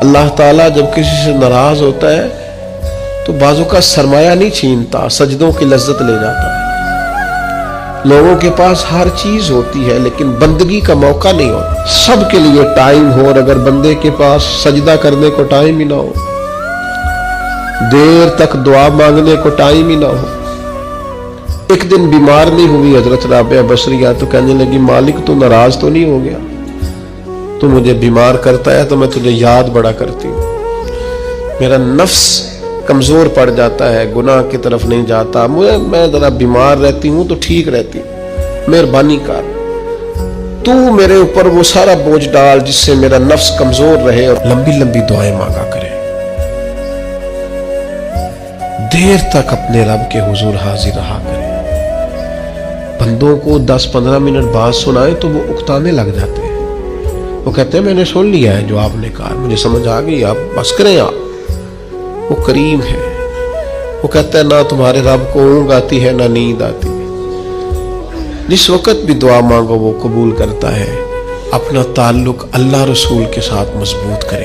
اللہ تعالیٰ جب کسی سے ناراض ہوتا ہے تو بازو کا سرمایہ نہیں چھینتا، سجدوں کی لذت لے جاتا ہے۔ لوگوں کے پاس ہر چیز ہوتی ہے لیکن بندگی کا موقع نہیں ہوتا۔ سب کے لیے ٹائم ہو اور اگر بندے کے پاس سجدہ کرنے کو ٹائم ہی نہ ہو، دیر تک دعا مانگنے کو ٹائم ہی نہ ہو۔ ایک دن بیمار نہیں ہوئی حضرت رابعہ بصریہ تو کہنے لگی مالک تو ناراض تو نہیں ہو گیا؟ تو مجھے بیمار کرتا ہے تو میں تجھے یاد بڑا کرتی ہوں، میرا نفس کمزور پڑ جاتا ہے، گناہ کی طرف نہیں جاتا، میں ذرا بیمار رہتی ہوں تو ٹھیک رہتی ہوں، مہربانی کر تو میرے اوپر وہ سارا بوجھ ڈال جس سے میرا نفس کمزور رہے، اور لمبی لمبی دعائیں مانگا کرے، دیر تک اپنے رب کے حضور حاضر رہا کرے۔ بندوں کو 10-15 منٹ بعد سنائے تو وہ اکتانے لگ جاتے ہیں، وہ کہتے ہیں میں نے سن لیا ہے جو آپ نے کہا، مجھے سمجھ آ گئی، آپ بس کریں۔ آپ وہ کریم ہے، وہ کہتا ہے نہ تمہارے رب کو اونگ آتی ہے نہ نیند آتی ہے، جس وقت بھی دعا مانگو وہ قبول کرتا ہے۔ اپنا تعلق اللہ رسول کے ساتھ مضبوط کرے۔